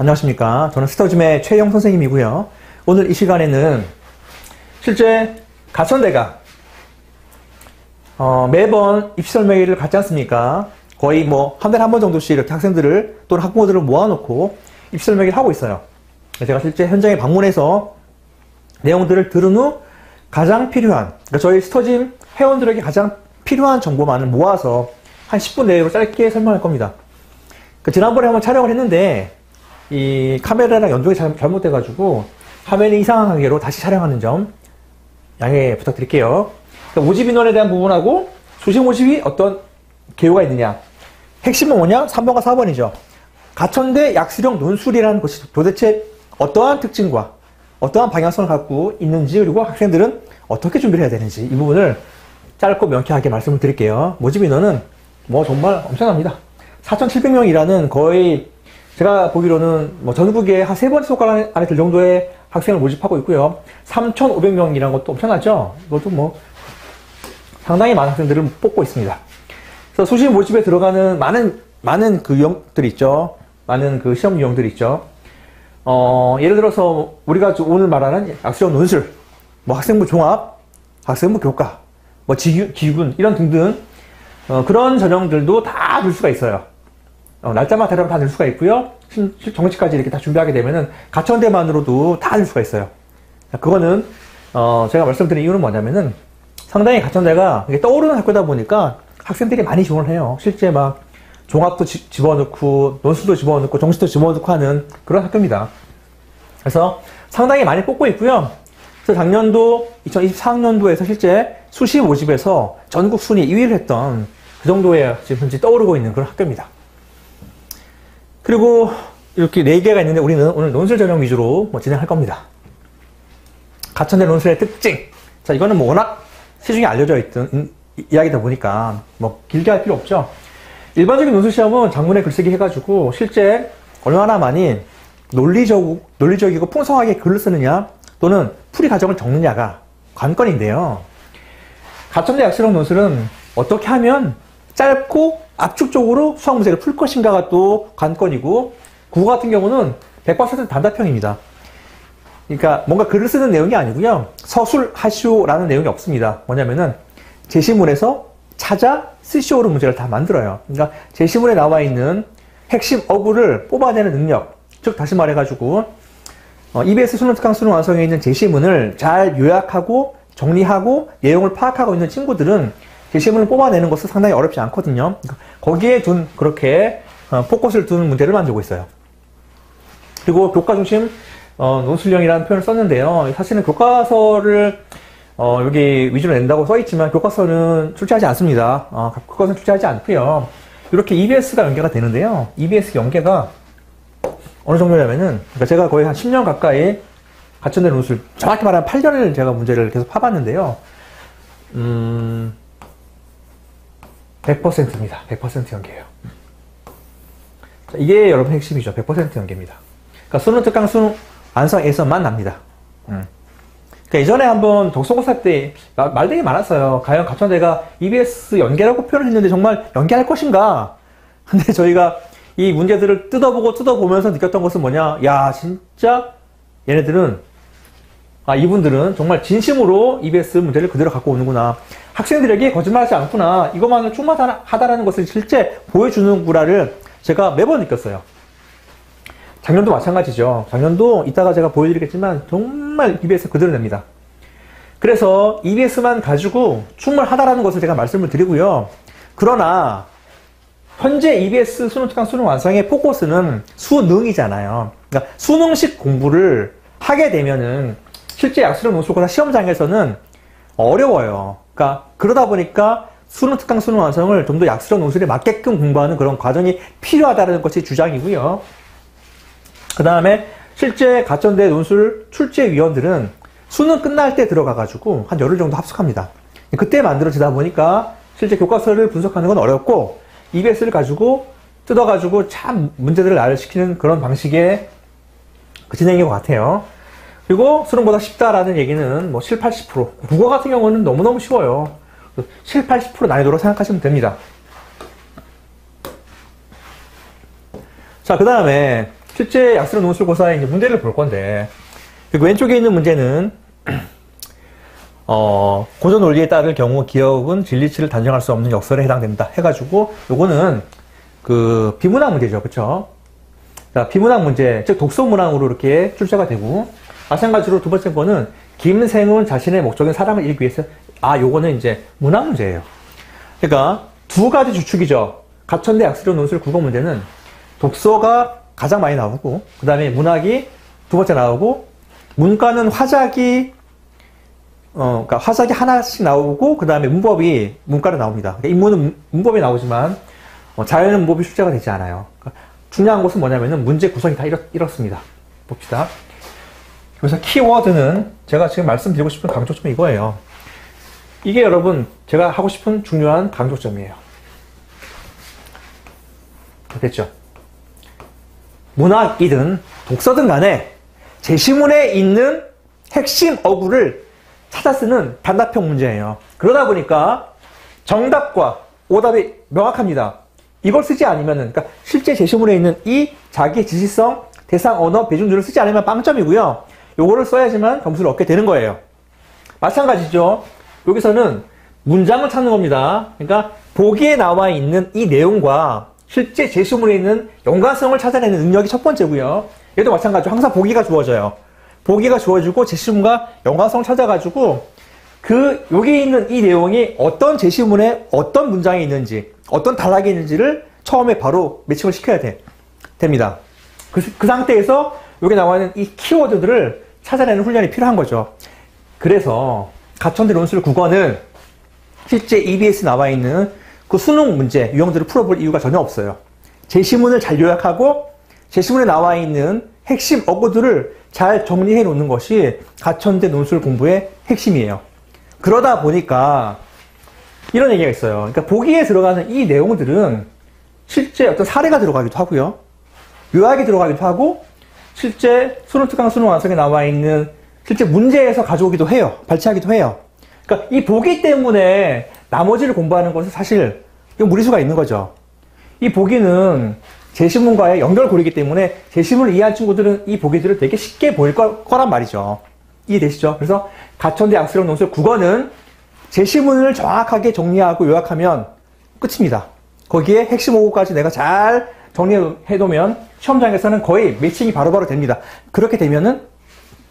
안녕하십니까. 저는 스터즘의 최영 선생님이고요. 오늘 이 시간에는 실제 가천대가 매번 입시설명회를 갖지 않습니까? 거의 뭐 한 달에 한 번 정도씩 이렇게 학생들을 또는 학부모들을 모아놓고 입시설명회를 하고 있어요. 제가 실제 현장에 방문해서 내용들을 들은 후 가장 필요한, 그러니까 저희 스터짐 회원들에게 가장 필요한 정보만을 모아서 한 10분 내로 짧게 설명할 겁니다. 지난번에 한번 촬영을 했는데 이 카메라랑 연동이 잘못돼가지고 화면이 이상한 관계로 다시 촬영하는 점 양해 부탁드릴게요. 모집 인원에 대한 부분하고 수시 모집이 어떤 개요가 있느냐. 핵심은 뭐냐? 3번과 4번이죠. 가천대 약수령 논술이라는 것이 도대체 어떠한 특징과 어떠한 방향성을 갖고 있는지, 그리고 학생들은 어떻게 준비를 해야 되는지, 이 부분을 짧고 명쾌하게 말씀을 드릴게요. 모집 인원은 뭐 정말 엄청납니다. 4,700명이라는 거의 제가 보기로는 뭐 전국에 한 3번 손가락 안에 들 정도의 학생을 모집하고 있고요. 3,500명이라는 것도 엄청나죠? 이것도 뭐 상당히 많은 학생들을 뽑고 있습니다. 그래서 수시 모집에 들어가는 많은 그 유형들이 있죠. 많은 그 시험 유형들이 있죠. 예를 들어서 우리가 오늘 말하는 약수령 논술, 뭐 학생부 종합, 학생부 교과, 뭐 기군 이런 등등 그런 전형들도 다 넣을 수가 있어요. 날짜만 대략 다 넣을 수가 있고요. 정시까지 이렇게 다 준비하게 되면은 가천대만으로도 다 넣을 수가 있어요. 그거는 제가 말씀드린 이유는 뭐냐면은 상당히 가천대가 떠오르는 학교다 보니까 학생들이 많이 지원을 해요. 실제 막 종합도 집어넣고 논술도 집어넣고 정시도 집어넣고 하는 그런 학교입니다. 그래서 상당히 많이 뽑고 있고요. 그래서 작년도 2024학년도에서 실제 수시 모집에서 전국 순위 2위를 했던 그 정도의 지금 현재 떠오르고 있는 그런 학교입니다. 그리고 이렇게 4개가 있는데 우리는 오늘 논술 전형 위주로 진행할 겁니다. 가천대 논술의 특징. 자, 이거는 뭐 워낙 시중에 알려져 있던 이야기다 보니까 뭐 길게 할 필요 없죠. 일반적인 논술 시험은 장문에 글쓰기 해가지고 실제 얼마나 많이 논리적이고 풍성하게 글을 쓰느냐 또는 풀이 과정을 적느냐가 관건인데요. 가천대 약수령 논술은 어떻게 하면 짧고 압축적으로 수학 문제를 풀 것인가가 또 관건이고, 국어 같은 경우는 100% 단답형입니다. 그러니까 뭔가 글을 쓰는 내용이 아니고요. 서술하시오라는 내용이 없습니다. 뭐냐면은 제시문에서 찾아 쓰시오로 문제를 다 만들어요. 그러니까 제시문에 나와 있는 핵심 어구를 뽑아내는 능력, 즉 다시 말해가지고 EBS 수능 특강 수능 완성에 있는 제시문을 잘 요약하고 정리하고 내용을 파악하고 있는 친구들은 제시문을 뽑아내는 것은 상당히 어렵지 않거든요. 거기에 그렇게 포커스를 둔 문제를 만들고 있어요. 그리고 교과 중심 논술형이라는 표현을 썼는데요. 사실은 교과서를 여기 위주로 낸다고 써있지만 교과서는 출제하지 않습니다. 교과서는 출제하지 않고요. 이렇게 EBS가 연계가 되는데요. EBS 연계가 어느 정도냐면은, 그러니까 제가 거의 한 10년 가까이 가천대 논술, 정확히 말하면 8년을 제가 문제를 계속 파봤는데요. 100%입니다. 100% 연계예요. 이게 여러분 핵심이죠. 100% 연계입니다. 그러니까 수능 특강 수능 완성에서만 납니다. 그러니까 예전에 한번 독서고사 때 말 되게 많았어요. 과연 가천대가 EBS 연계라고 표현을 했는데 정말 연계할 것인가? 근데 저희가 이 문제들을 뜯어보면서 느꼈던 것은 뭐냐? 야, 진짜 얘네들은, 이분들은 정말 진심으로 EBS 문제를 그대로 갖고 오는구나. 학생들에게 거짓말하지 않구나. 이것만으로 충분하다라는 것을 실제 보여주는구나를 제가 매번 느꼈어요. 작년도 마찬가지죠. 작년도 이따가 제가 보여드리겠지만 정말 EBS 그대로 냅니다. 그래서 EBS만 가지고 충분하다라는 것을 제가 말씀을 드리고요. 그러나 현재 EBS 수능 특강 수능 완성의 포커스는 수능이잖아요. 그러니까 수능식 공부를 하게 되면은 실제 약수령 논술고사 시험장에서는 어려워요. 그러니까 그러다 보니까 수능 특강 수능 완성을 좀 더 약수령 논술에 맞게끔 공부하는 그런 과정이 필요하다는 것이 주장이고요. 그 다음에 실제 가천대 논술 출제위원들은 수능 끝날 때 들어가가지고 한 열흘 정도 합숙합니다. 그때 만들어지다 보니까 실제 교과서를 분석하는 건 어렵고 EBS를 가지고 뜯어가지고 참 문제들을 나열시키는 그런 방식의 그 진행인 것 같아요. 그리고 수능보다 쉽다라는 얘기는 뭐 7, 80%. 국어 같은 경우는 너무너무 쉬워요. 7, 80% 난이도로 생각하시면 됩니다. 자, 그 다음에 실제 약수로 논술고사의 이제 문제를 볼 건데, 그리고 왼쪽에 있는 문제는, 고전 논리에 따를 경우 기억은 진리치를 단정할 수 없는 역설에 해당된다. 해가지고, 요거는 그 비문학 문제죠. 그쵸? 자, 비문학 문제, 즉 독서 문항으로 이렇게 출제가 되고, 마찬가지로 두 번째 거는 김생은 자신의 목적인 사람을 잃기 위해서, 요거는 이제 문학 문제예요. 그러니까 두 가지 주축이죠. 가천대 약수로 논술 국어 문제는 독서가 가장 많이 나오고, 그 다음에 문학이 두 번째 나오고, 문과는 화작이, 그러니까 화작이 하나씩 나오고, 그 다음에 문법이 문과로 나옵니다. 그러니까 인문은 문법이 나오지만, 자연은 문법이 출제가 되지 않아요. 그러니까 중요한 것은 뭐냐면은 문제 구성이 다 이렇습니다. 봅시다. 그래서 키워드는 제가 지금 말씀드리고 싶은 강조점이 이거예요. 이게 여러분 제가 하고 싶은 중요한 강조점이에요. 됐죠? 문학이든 독서든 간에 제시문에 있는 핵심 어구를 찾아 쓰는 단답형 문제예요. 그러다 보니까 정답과 오답이 명확합니다. 이걸 쓰지 않으면은, 그러니까 실제 제시문에 있는 이 자기 지시성, 대상, 언어, 배중들을 쓰지 않으면 빵점이고요. 요거를 써야지만 점수를 얻게 되는 거예요. 마찬가지죠. 여기서는 문장을 찾는 겁니다. 그러니까 보기에 나와 있는 이 내용과 실제 제시문에 있는 연관성을 찾아내는 능력이 첫 번째고요. 얘도 마찬가지로 항상 보기가 주어져요. 보기가 주어지고 제시문과 연관성을 찾아가지고 여기 있는 이 내용이 어떤 제시문에 어떤 문장이 있는지, 어떤 단락이 있는지를 처음에 바로 매칭을 시켜야 됩니다. 그 상태에서 여기 나와 있는 이 키워드들을 찾아내는 훈련이 필요한 거죠. 그래서 가천대 논술 국어는 실제 EBS에 나와 있는 그 수능 문제 유형들을 풀어볼 이유가 전혀 없어요. 제시문을 잘 요약하고 제시문에 나와 있는 핵심 어구들을 잘 정리해 놓는 것이 가천대 논술 공부의 핵심이에요. 그러다 보니까 이런 얘기가 있어요. 그러니까 보기에 들어가는 이 내용들은 실제 어떤 사례가 들어가기도 하고요. 요약이 들어가기도 하고 실제 수능 특강 수능 완성에 나와 있는 실제 문제에서 가져오기도 해요. 발췌하기도 해요. 그러니까 이 보기 때문에 나머지를 공부하는 것은 사실 이건 무리수가 있는 거죠. 이 보기는 제시문과의 연결고리이기 때문에 제시문을 이해한 친구들은 이 보기들을 되게 쉽게 보일 거란 말이죠. 이해되시죠? 그래서 가천대 약수령 논술 국어는 제시문을 정확하게 정리하고 요약하면 끝입니다. 거기에 핵심 어구까지 내가 잘 정리해놓으면 시험장에서는 거의 매칭이 바로바로 됩니다. 그렇게 되면은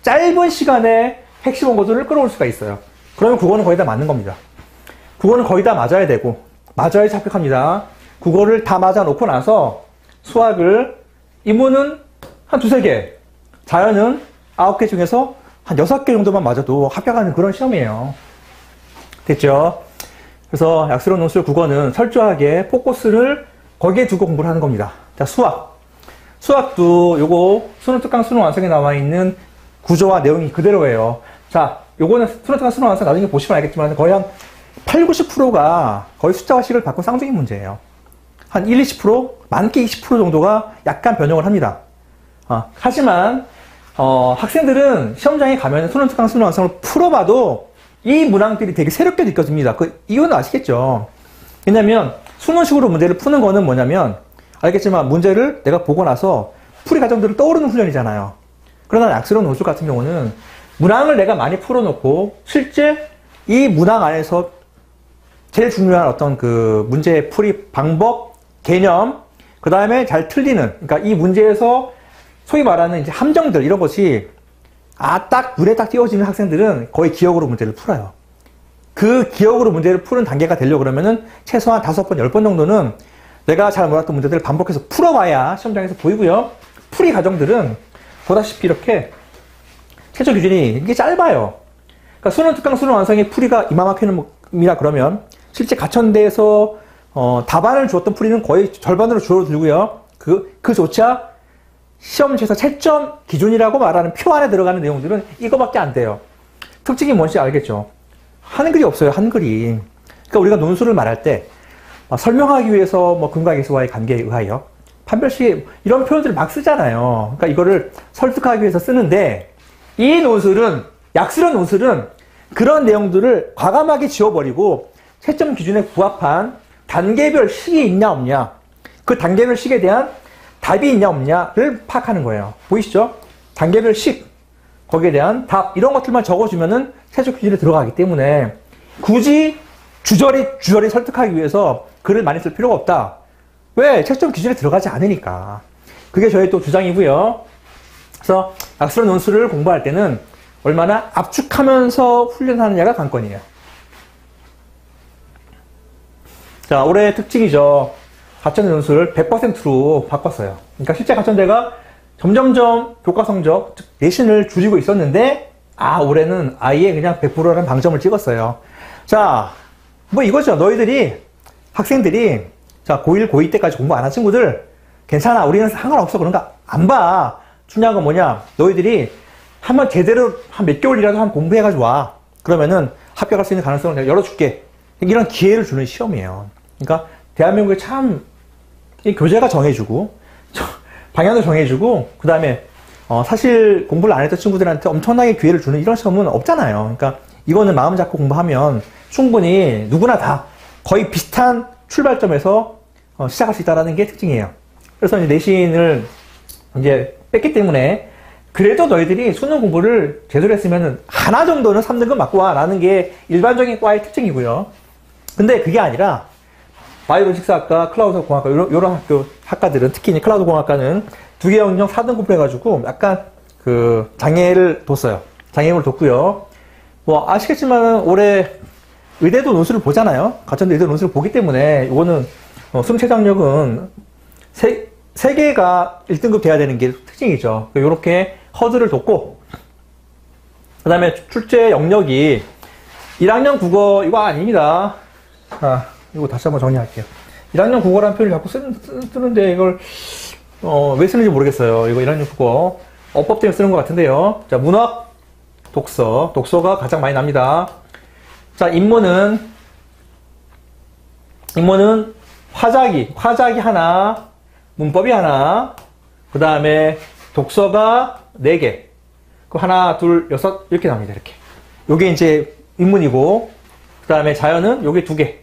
짧은 시간에 핵심 어구들을 끌어올 수가 있어요. 그러면 국어는 거의 다 맞는 겁니다. 국어는 거의 다 맞아야 되고 맞아야 합격합니다. 국어를 다 맞아 놓고 나서 수학을 인문은 한 2-3개, 자연은 9개 중에서 한 6개 정도만 맞아도 합격하는 그런 시험이에요. 됐죠? 그래서 약수령 논술 국어는 철저하게 포커스를 거기에 두고 공부를 하는 겁니다. 자, 수학도 요거 수능 특강 수능 완성에 나와 있는 구조와 내용이 그대로예요. 자, 요거는 수능 특강 수능 완성 나중에 보시면 알겠지만 거의 한 80-90%가 거의 숫자화식을 바꾼 쌍둥이 문제예요. 한 1-20%, 많게 20% 정도가 약간 변형을 합니다. 하지만 학생들은 시험장에 가면 수능 특강 수능 완성을 풀어봐도 이 문항들이 되게 새롭게 느껴집니다. 그 이유는 아시겠죠? 왜냐면 수능식으로 문제를 푸는 거는 뭐냐면 알겠지만 문제를 내가 보고 나서 풀이 과정들을 떠오르는 훈련이잖아요. 그러나 약수령 논술 같은 경우는 문항을 내가 많이 풀어놓고 실제 이 문항 안에서 제일 중요한 어떤 그 문제 풀이 방법, 개념, 그 다음에 잘 틀리는, 그러니까 이 문제에서 소위 말하는 이제 함정들 이런 것이 딱 눈에 딱 띄어지는 학생들은 거의 기억으로 문제를 풀어요. 그 기억으로 문제를 푸는 단계가 되려고 그러면은 최소한 5번, 10번 정도는 내가 잘 몰랐던 문제들을 반복해서 풀어봐야 시험장에서 보이고요. 풀이 과정들은 보다시피 이렇게 최저 기준이 이게 짧아요. 그러니까 수능 특강 수능 완성의 풀이가 이만큼이라 그러면 실제 가천대에서 답안을 주었던 풀이는 거의 절반으로 줄어들고요. 그조차 시험지에서 채점 기준이라고 말하는 표 안에 들어가는 내용들은 이거밖에 안 돼요. 특징이 뭔지 알겠죠? 한글이 없어요, 한글이. 그러니까 우리가 논술을 말할 때 설명하기 위해서 근과 계수와의 관계에 의하여 판별식 이런 표현들을 막 쓰잖아요. 그러니까 이거를 설득하기 위해서 쓰는데 이 논술은 약수령 논술은 그런 내용들을 과감하게 지워버리고 채점 기준에 부합한 단계별 식이 있냐 없냐 그 단계별 식에 대한 답이 있냐 없냐를 파악하는 거예요. 보이시죠? 단계별 식, 거기에 대한 답, 이런 것들만 적어주면은 최적 기준에 들어가기 때문에 굳이 주저리 설득하기 위해서 글을 많이 쓸 필요가 없다. 왜? 최종 기준에 들어가지 않으니까. 그게 저의 또 주장이고요. 그래서 악수론 논술을 공부할 때는 얼마나 압축하면서 훈련하느냐가 관건이에요. 자, 올해 특징이죠. 가천대 논술을 100%로 바꿨어요. 그러니까 실제 가천대가 점점점 교과 성적, 즉 내신을 줄이고 있었는데 올해는 아예 그냥 100%라는 방점을 찍었어요. 자, 뭐 이거죠. 너희들이, 학생들이, 자, 고1, 고2 때까지 공부 안 한 친구들, 괜찮아. 우리는 상관없어. 그런 거 안 봐. 중요한 건 뭐냐. 너희들이 한번 제대로 한 몇 개월이라도 한 공부해가지고 와. 그러면은 합격할 수 있는 가능성을 내가 열어줄게. 이런 기회를 주는 시험이에요. 그러니까 대한민국에 참 교재가 정해주고 방향도 정해주고 그 다음에 사실 공부를 안 했던 친구들한테 엄청나게 기회를 주는 이런 시험은 없잖아요. 그러니까 이거는 마음 잡고 공부하면 충분히 누구나 다 거의 비슷한 출발점에서 시작할 수 있다는 게 특징이에요. 그래서 이제 내신을 이제 뺐기 때문에 그래도 너희들이 수능 공부를 제대로 했으면 하나 정도는 3등급 맞고 와 라는 게 일반적인 과의 특징이고요. 근데 그게 아니라 바이오로직스학과, 클라우드 공학과 이런 학과들은 특히 이제 클라우드 공학과는 2개 영역 4등급을 해가지고 약간 그 장애를 뒀어요. 장애를 뒀고요. 뭐 아시겠지만 올해 의대도 논술을 보잖아요. 가천대 의대 논술을 보기 때문에 이거는 수능 최저학력은 세 개가 1등급 돼야 되는 게 특징이죠. 이렇게 허들을 뒀고 그 다음에 출제 영역이 1학년 국어 이거 아닙니다. 이거 다시 한번 정리할게요. 1학년 국어라는 표현을 자꾸 쓰는데 이걸 왜 쓰는지 모르겠어요. 이거 1학년 국어 어법 때문에 쓰는 것 같은데요. 자, 문학, 독서가 가장 많이 납니다. 자, 인문은 화자기 하나, 문법이 하나, 그 다음에 독서가 4개, 그 하나, 둘, 여섯 이렇게 납니다. 이렇게. 요게 이제 인문이고, 그 다음에 자연은 요게 2개,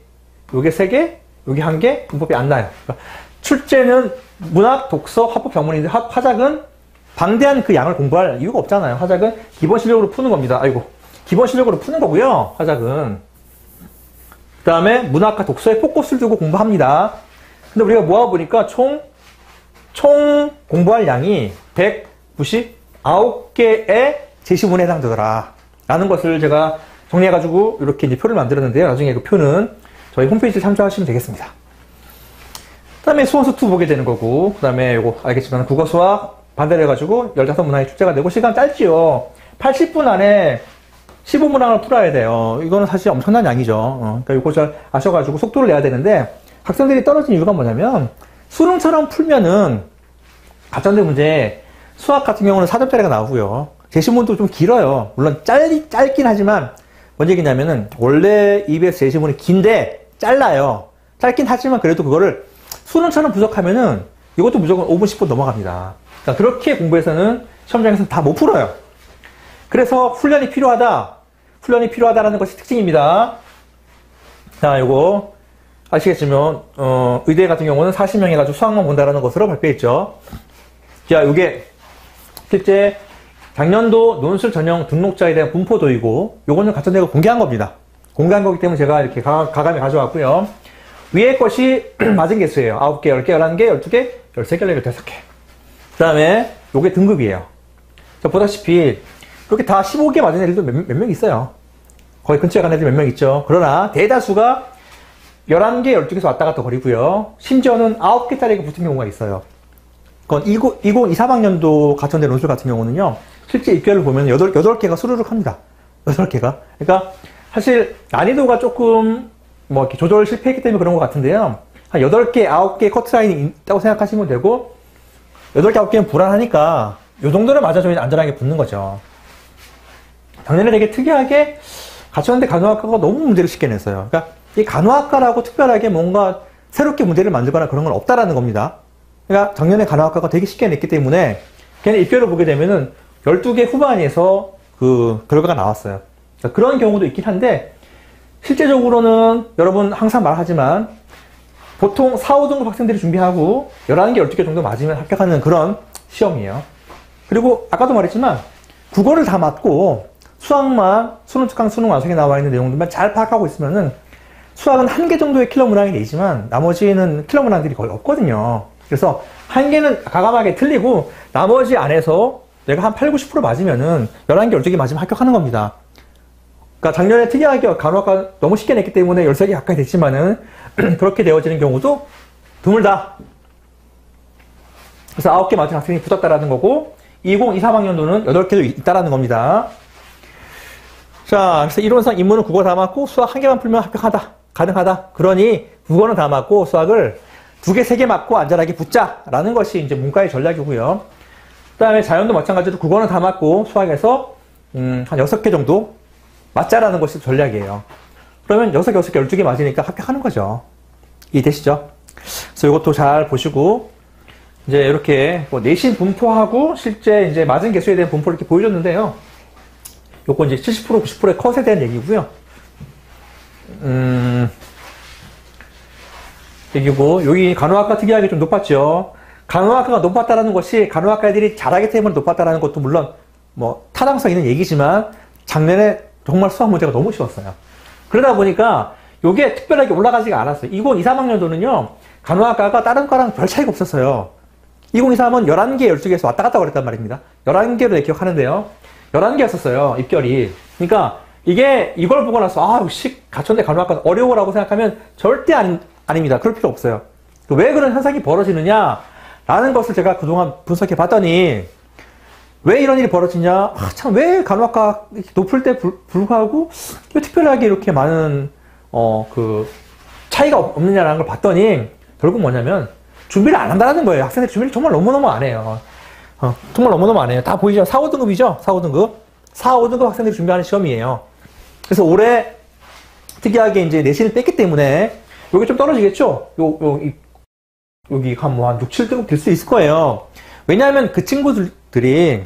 요게 3개, 요게 1개, 문법이 안 나요. 그러니까 출제는 문학, 독서, 화법, 병문인데 화작은 방대한 그 양을 공부할 이유가 없잖아요. 화작은 기본 실력으로 푸는 겁니다. 기본 실력으로 푸는 거고요. 화작은. 그 다음에 문학과 독서에 포커스를 두고 공부합니다. 근데 우리가 모아보니까 총 공부할 양이 199개의 제시문에 해당되더라. 라는 것을 제가 정리해가지고 이렇게 이제 표를 만들었는데요. 나중에 그 표는 저희 홈페이지를 참조하시면 되겠습니다. 그 다음에 수원수2 보게 되는 거고, 그 다음에 요거 알겠지만 국어, 수학 반대로 해가지고 15문항이 출제가 되고 시간 짧지요. 80분 안에 15문항을 풀어야 돼요. 이거는 사실 엄청난 양이죠. 그러니까 이거 잘 아셔가지고 속도를 내야 되는데 학생들이 떨어진 이유가 뭐냐면 수능처럼 풀면은 가천대 문제 수학 같은 경우는 4점짜리가 나오고요. 제시문도 좀 길어요. 물론 짧긴 하지만 뭔 얘기냐면은 원래 EBS 제시문이 긴데 짧아요. 짧긴 하지만 그래도 그거를 수능처럼 분석하면은 이것도 무조건 5분 10분 넘어갑니다. 그러니까 그렇게 공부해서는 시험장에서는 다 못 풀어요. 그래서 훈련이 필요하다라는 것이 특징입니다. 자, 요거 아시겠지만 의대 같은 경우는 40명 해가지고 수학만 본다라는 것으로 발표했죠. 자, 요게 실제 작년도 논술 전형 등록자에 대한 분포도이고 요거는 가천대가 공개한 겁니다. 공개한 거기 때문에 제가 이렇게 가감히 가져왔고요. 위에 것이 맞은 개수예요. 9개, 10개, 11개, 12개, 13개, 14개. 그 다음에 요게 등급이에요. 자, 보다시피 이렇게 다 15개 맞은 애들도 몇 명 있어요. 거의 근처에 가는 애들 몇 명 있죠. 그러나 대다수가 11개, 12개에서 왔다 갔다 거리고요. 심지어는 9개짜리가 붙은 경우가 있어요. 그건 2023학년도 가천대 논술 같은 경우는요. 실제 입결을 보면 8개가 수루룩 합니다. 8개가. 그러니까 사실 난이도가 조금 뭐 이렇게 조절 실패했기 때문에 그런 것 같은데요. 한 8개, 9개 커트라인이 있다고 생각하시면 되고 8개, 9개는 불안하니까 이 정도는 맞아줘야 안전하게 붙는 거죠. 작년에 되게 특이하게 가천대 간호학과가 너무 문제를 쉽게 냈어요. 그러니까 이 간호학과라고 특별하게 뭔가 새롭게 문제를 만들거나 그런 건 없다라는 겁니다. 그러니까 작년에 간호학과가 되게 쉽게 냈기 때문에 걔네 입결을 보게 되면은 12개 후반에서 그 결과가 나왔어요. 그러니까 그런 경우도 있긴 한데 실제적으로는 여러분 항상 말하지만 보통 4, 5등급 학생들이 준비하고 11개, 12개 정도 맞으면 합격하는 그런 시험이에요. 그리고 아까도 말했지만 국어를 다 맞고 수학만 수능 특강 수능 완성에 나와 있는 내용들만 잘 파악하고 있으면은 수학은 한 개 정도의 킬러 문항이 되지만 나머지는 킬러 문항들이 거의 없거든요. 그래서 한 개는 가감하게 틀리고 나머지 안에서 내가 한 8, 90% 맞으면은 11개, 12개 맞으면 합격하는 겁니다. 그러니까 작년에 특이하게 간호학과 너무 쉽게 냈기 때문에 13개 가까이 됐지만은 그렇게 되어지는 경우도 드물다. 그래서 9개 맞은 학생이 붙었다라는 거고 2023학년도는 8개도 있다라는 겁니다. 자, 그래서 이론상 인문은 국어 다 맞고 수학 한 개만 풀면 합격하다. 가능하다. 그러니 국어는 다 맞고 수학을 2개, 3개 맞고 안전하게 붙자라는 것이 이제 문과의 전략이고요. 그 다음에 자연도 마찬가지로 국어는 다 맞고 수학에서 한 6개 정도 맞자라는 것이 전략이에요. 그러면 6개, 12개 맞으니까 합격하는 거죠. 이해되시죠? 그래서 이것도 잘 보시고 이제 이렇게 뭐 내신 분포하고 실제 이제 맞은 개수에 대한 분포를 이렇게 보여줬는데요. 요거 이제 70%, 90%의 컷에 대한 얘기고요. 얘기고, 여기 간호학과 특이하게 좀 높았죠. 간호학과가 높았다라는 것이 간호학과 애들이 잘하기 때문에 높았다라는 것도 물론 뭐 타당성 있는 얘기지만 작년에 정말 수학 문제가 너무 쉬웠어요. 그러다 보니까 요게 특별하게 올라가지가 않았어요. 2023학년도는요, 간호학과가 다른 과랑 별 차이가 없었어요. 2023은 11개, 12개에서 왔다 갔다 그랬단 말입니다. 11개로 내 기억하는데요. 11개였었어요, 입결이. 그러니까 이걸 보고 나서 가천대 간호학과는 어려워라고 생각하면 절대 아닙니다. 그럴 필요 없어요. 왜 그런 현상이 벌어지느냐 라는 것을 제가 그동안 분석해 봤더니 왜 이런 일이 벌어지냐, 참 왜 간호학과 높을 때 불구하고 특별하게 이렇게 많은 그 차이가 없느냐라는 걸 봤더니 결국 뭐냐면 준비를 안 한다는 거예요. 학생들이 준비를 정말 너무너무 안 해요. 정말 너무너무 안 해요. 다 보이죠? 4, 5등급이죠? 4, 5등급. 4, 5등급 학생들이 준비하는 시험이에요. 그래서 올해 특이하게 이제 내신을 뺐기 때문에 여기 좀 떨어지겠죠? 여기 한 6, 7등급 될 수 있을 거예요. 왜냐하면 그 친구들이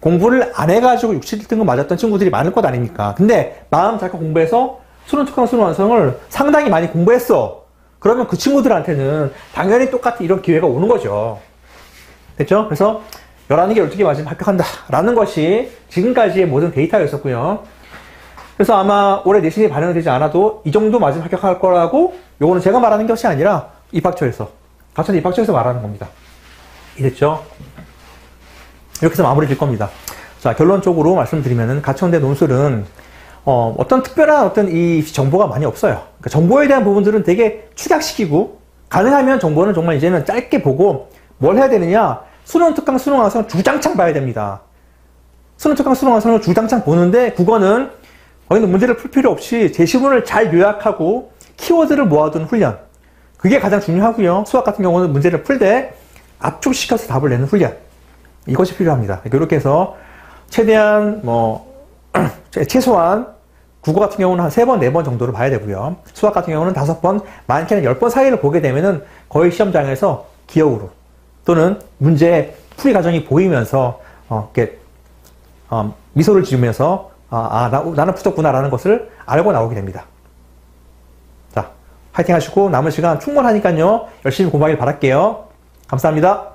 공부를 안 해가지고 6, 7등급 맞았던 친구들이 많을 것 아닙니까? 근데 마음 잡고 공부해서 수능 특강 수능 완성을 상당히 많이 공부했어. 그러면 그 친구들한테는 당연히 똑같은 이런 기회가 오는 거죠. 됐죠? 그래서 11개, 12개 맞으면 합격한다 라는 것이 지금까지의 모든 데이터였었고요. 그래서 아마 올해 내신이 반영되지 않아도 이 정도 맞으면 합격할 거라고, 요거는 제가 말하는 것이 아니라 입학처에서, 가천대 입학처에서 말하는 겁니다. 이랬죠? 이렇게 해서 마무리 될 겁니다. 자, 결론적으로 말씀드리면은 가천대 논술은 어떤 특별한 어떤 이 정보가 많이 없어요. 그러니까 정보에 대한 부분들은 되게 축약시키고, 가능하면 정보는 정말 이제는 짧게 보고 뭘 해야 되느냐, 수능 특강 수능 완성 주장창 봐야 됩니다. 수능 특강 수능 완성을 주장창 보는데 국어는 거기는 문제를 풀 필요 없이 제시문을 잘 요약하고 키워드를 모아둔 훈련, 그게 가장 중요하고요. 수학 같은 경우는 문제를 풀 때 압축시켜서 답을 내는 훈련, 이것이 필요합니다. 이렇게 해서 최대한 최소한 국어 같은 경우는 한 3번, 4번 정도를 봐야 되고요. 수학 같은 경우는 5번, 많게는 10번 사이를 보게 되면은 거의 시험장에서 기억으로 또는 문제 풀이 과정이 보이면서 이렇게 미소를 지으면서 나는 풀었구나라는 것을 알고 나오게 됩니다. 자, 화이팅 하시고 남은 시간 충분하니까요. 열심히 공부하길 바랄게요. 감사합니다.